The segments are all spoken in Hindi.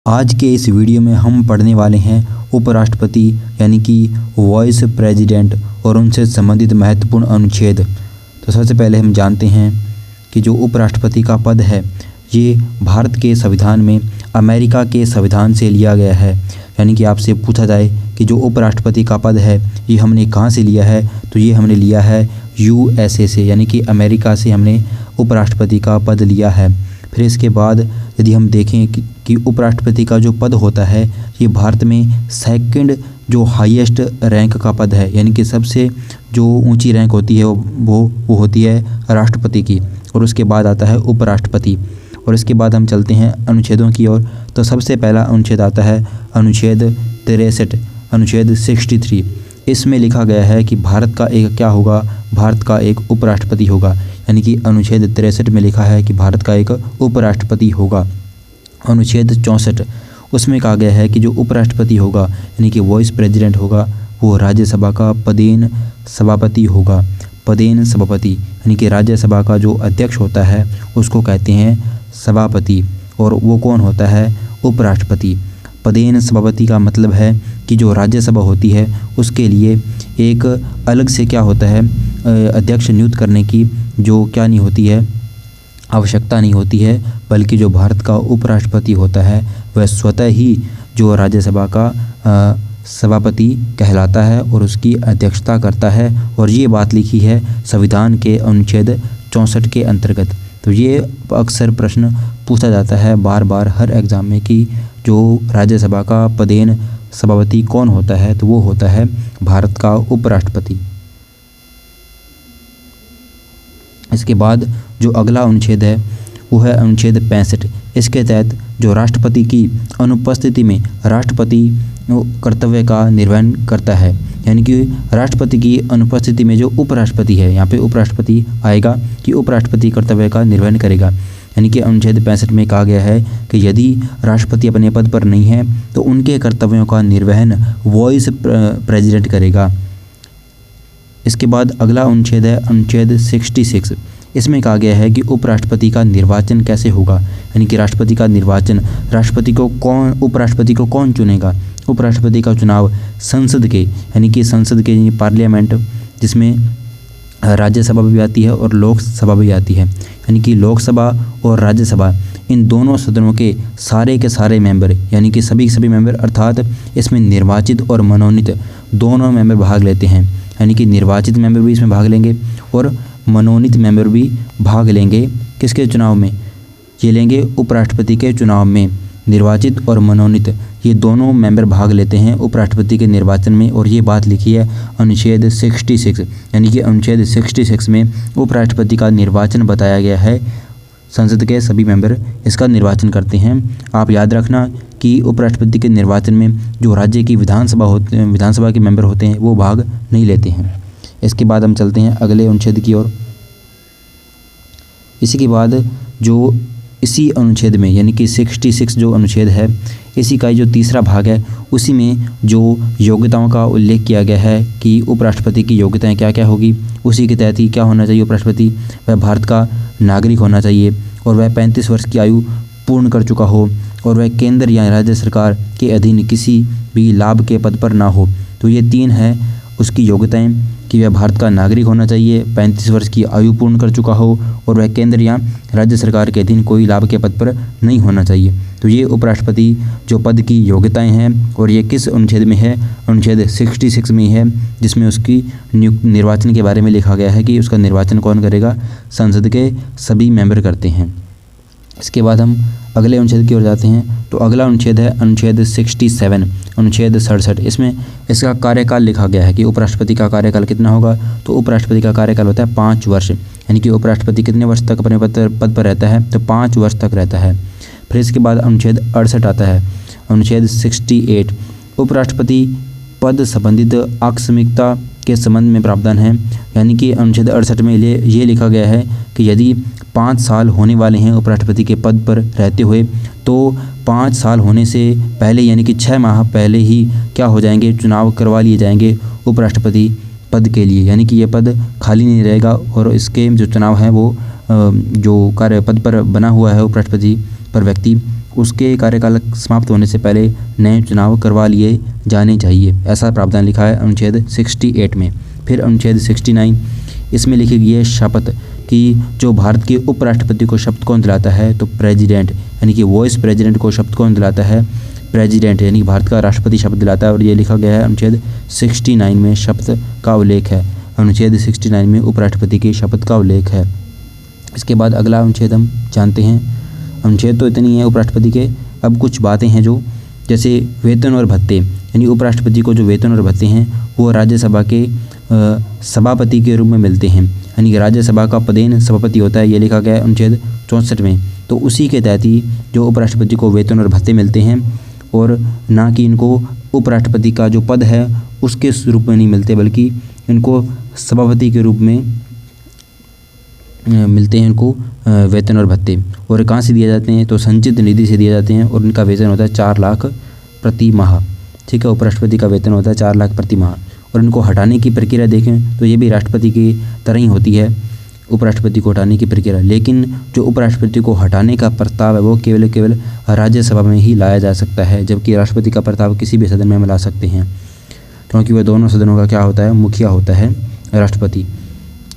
आज के इस वीडियो में हम पढ़ने वाले हैं उपराष्ट्रपति यानी कि वाइस प्रेसिडेंट और उनसे संबंधित महत्वपूर्ण अनुच्छेद। तो सबसे पहले हम जानते हैं कि जो उपराष्ट्रपति का पद है ये भारत के संविधान में अमेरिका के संविधान से लिया गया है। यानी कि आपसे पूछा जाए कि जो उपराष्ट्रपति का पद है ये हमने कहाँ से लिया है, तो ये हमने लिया है USA से, यानी कि अमेरिका से हमने उपराष्ट्रपति का पद लिया है। फिर इसके बाद यदि हम देखें कि उपराष्ट्रपति का जो पद होता है ये भारत में सेकंड जो हाईएस्ट रैंक का पद है, यानी कि सबसे जो ऊंची रैंक होती है वो होती है राष्ट्रपति की, और उसके बाद आता है उपराष्ट्रपति। और इसके बाद हम चलते हैं अनुच्छेदों की ओर। तो सबसे पहला अनुच्छेद आता है अनुच्छेद 63, अनुच्छेद 63। इसमें लिखा गया है कि भारत का एक क्या होगा, भारत का एक उपराष्ट्रपति होगा। यानी कि अनुच्छेद 63 में लिखा है कि भारत का एक उपराष्ट्रपति होगा। अनुच्छेद 64 उसमें कहा गया है कि जो उपराष्ट्रपति होगा यानी कि वाइस प्रेसिडेंट होगा वो राज्यसभा का पदेन सभापति होगा। पदेन सभापति यानी कि राज्यसभा का जो अध्यक्ष होता है उसको कहते हैं सभापति, और वो कौन होता है, उपराष्ट्रपति। पदेन सभापति का मतलब है कि जो राज्यसभा होती है उसके लिए एक अलग से क्या होता है, अध्यक्ष नियुक्त करने की जो क्या नहीं होती है, आवश्यकता नहीं होती है, बल्कि जो भारत का उपराष्ट्रपति होता है वह स्वतः ही जो राज्यसभा का सभापति कहलाता है और उसकी अध्यक्षता करता है। और ये बात लिखी है संविधान के अनुच्छेद 64 के अंतर्गत। तो ये अक्सर प्रश्न पूछा जाता है बार बार हर एग्ज़ाम में कि जो राज्यसभा का पदेन सभापति कौन होता है, तो वो होता है भारत का उपराष्ट्रपति। इसके बाद जो अगला अनुच्छेद है वो है अनुच्छेद 65। इसके तहत जो राष्ट्रपति की अनुपस्थिति में राष्ट्रपति कर्तव्य का निर्वहन करता है, यानी कि राष्ट्रपति की अनुपस्थिति में जो उपराष्ट्रपति है, यहाँ पे उपराष्ट्रपति आएगा कि उपराष्ट्रपति कर्तव्य का निर्वहन करेगा। यानी कि अनुच्छेद 65 में कहा गया है कि यदि राष्ट्रपति अपने पद पर नहीं है तो उनके कर्तव्यों का निर्वहन वाइस प्रेसिडेंट करेगा। इसके बाद अगला अनुच्छेद है अनुच्छेद 66। इसमें कहा गया है कि उपराष्ट्रपति का निर्वाचन कैसे होगा, यानी कि राष्ट्रपति का निर्वाचन, उपराष्ट्रपति को कौन चुनेगा। उपराष्ट्रपति का चुनाव संसद के यानी कि संसद के पार्लियामेंट, जिसमें राज्यसभा भी आती है और लोकसभा भी आती है, यानी कि लोकसभा और राज्यसभा इन दोनों सदनों के सारे मेंबर, यानी कि सभी मेंबर, अर्थात इसमें निर्वाचित और मनोनीत दोनों मेंबर भाग लेते हैं। यानी कि निर्वाचित मेंबर भी इसमें भाग लेंगे और मनोनीत मेंबर भी भाग लेंगे। किसके चुनाव में, ये लेंगे उपराष्ट्रपति के चुनाव में। निर्वाचित और मनोनीत ये दोनों मेंबर भाग लेते हैं उपराष्ट्रपति के निर्वाचन में, और ये बात लिखी है अनुच्छेद 66। यानी कि अनुच्छेद 66 में उपराष्ट्रपति का निर्वाचन बताया गया है। संसद के सभी मेंबर इसका निर्वाचन करते हैं। आप याद रखना कि उपराष्ट्रपति के निर्वाचन में जो राज्य की विधानसभा के मेंबर होते हैं वो भाग नहीं लेते हैं। इसके बाद हम चलते हैं अगले अनुच्छेद की ओर। इसी के बाद जो इसी अनुच्छेद में यानी कि 66 जो अनुच्छेद है, इसी का जो तीसरा भाग है उसी में जो योग्यताओं का उल्लेख किया गया है कि उपराष्ट्रपति की योग्यताएं क्या क्या होगी। उसी के तहत ही क्या होना चाहिए, उपराष्ट्रपति वह भारत का नागरिक होना चाहिए और वह 35 वर्ष की आयु पूर्ण कर चुका हो और वह केंद्र या राज्य सरकार के अधीन किसी भी लाभ के पद पर ना हो। तो ये 3 है उसकी योग्यताएं कि वह भारत का नागरिक होना चाहिए, 35 वर्ष की आयु पूर्ण कर चुका हो और वह केंद्र या राज्य सरकार के अधीन कोई लाभ के पद पर नहीं होना चाहिए। तो ये उपराष्ट्रपति जो पद की योग्यताएं हैं, और ये किस अनुच्छेद में है, अनुच्छेद 66 में है, जिसमें उसकी निर्वाचन के बारे में लिखा गया है कि उसका निर्वाचन कौन करेगा, संसद के सभी मेंबर करते हैं। इसके बाद हम अगले अनुच्छेद की ओर जाते हैं। तो अगला अनुच्छेद है अनुच्छेद 67, अनुच्छेद 67। इसमें इसका कार्यकाल लिखा गया है कि उपराष्ट्रपति का कार्यकाल कितना होगा। तो उपराष्ट्रपति का कार्यकाल होता है 5 वर्ष, यानी कि उपराष्ट्रपति कितने वर्ष तक अपने पद पर रहता है, तो 5 वर्ष तक रहता है। फिर इसके बाद अनुच्छेद 68 आता है, अनुच्छेद 68। उपराष्ट्रपति पद संबंधित आकस्मिकता के संबंध में प्रावधान है। यानी कि अनुच्छेद 68 में ये लिखा गया है कि यदि 5 साल होने वाले हैं उपराष्ट्रपति के पद पर रहते हुए, तो 5 साल होने से पहले यानी कि 6 माह पहले ही क्या हो जाएंगे, चुनाव करवा लिए जाएंगे उपराष्ट्रपति पद के लिए। यानी कि ये पद खाली नहीं रहेगा और इसके जो चुनाव हैं वो जो कार्य पद पर बना हुआ है उपराष्ट्रपति पर व्यक्ति, उसके कार्यकाल समाप्त होने से पहले नए चुनाव करवा लिए जाने चाहिए, ऐसा प्रावधान लिखा है अनुच्छेद 68 में। फिर अनुच्छेद 69, इसमें लिखी गई है शपथ कि जो भारत के उपराष्ट्रपति को शपथ कौन दिलाता है, तो प्रेसिडेंट यानी कि वाइस प्रेसिडेंट को शपथ कौन दिलाता है, प्रेसिडेंट यानी भारत का राष्ट्रपति शपथ दिलाता है। और ये लिखा गया है अनुच्छेद 69 में शपथ का उल्लेख है। अनुच्छेद 69 में उपराष्ट्रपति की शपथ का उल्लेख है। इसके बाद अगला अनुच्छेद हम जानते हैं। अनुच्छेद तो इतनी है उपराष्ट्रपति के। अब कुछ बातें हैं जो, जैसे वेतन और भत्ते, यानी उपराष्ट्रपति को जो वेतन और भत्ते हैं वो राज्यसभा के सभापति के रूप में मिलते हैं, यानी कि राज्यसभा का पदेन सभापति होता है, ये लिखा गया है अनुच्छेद 64 में। तो उसी के तहत ही जो उपराष्ट्रपति को वेतन और भत्ते मिलते हैं, और ना कि इनको उपराष्ट्रपति का जो पद है उसके रूप में नहीं मिलते, बल्कि इनको सभापति के रूप में मिलते हैं इनको वेतन और भत्ते। और कहाँ से दिए जाते हैं, तो संचित निधि से दिए जाते हैं, और इनका वेतन होता है 4 लाख प्रति माह। ठीक है, उपराष्ट्रपति का वेतन होता है 4 लाख प्रति माह। और इनको हटाने की प्रक्रिया देखें तो ये भी राष्ट्रपति की तरह ही होती है, उपराष्ट्रपति को हटाने की प्रक्रिया। लेकिन जो उपराष्ट्रपति को हटाने का प्रस्ताव है वो केवल राज्यसभा में ही लाया जा सकता है, जबकि राष्ट्रपति का प्रस्ताव किसी भी सदन में हम ला सकते हैं, क्योंकि वह दोनों सदनों का क्या होता है, मुखिया होता है राष्ट्रपति।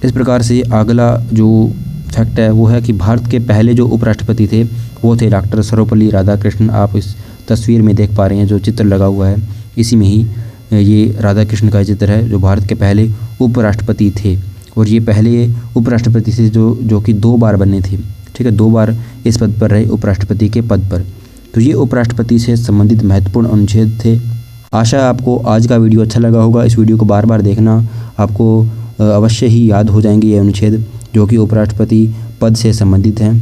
इस प्रकार से अगला जो फैक्ट है वो है कि भारत के पहले जो उपराष्ट्रपति थे वो थे डॉक्टर सर्वपल्ली राधाकृष्णन। आप इस तस्वीर में देख पा रहे हैं जो चित्र लगा हुआ है, इसी में ही ये राधाकृष्णन का चित्र है जो भारत के पहले उपराष्ट्रपति थे। और ये पहले उपराष्ट्रपति थे जो कि 2 बार बने थे। ठीक है, 2 बार इस पद पर रहे, उपराष्ट्रपति के पद पर। तो ये उपराष्ट्रपति से संबंधित महत्वपूर्ण अनुच्छेद थे। आशा है आपको आज का वीडियो अच्छा लगा होगा। इस वीडियो को बार बार देखना, आपको अवश्य ही याद हो जाएंगे ये अनुच्छेद जो कि उपराष्ट्रपति पद से संबंधित हैं।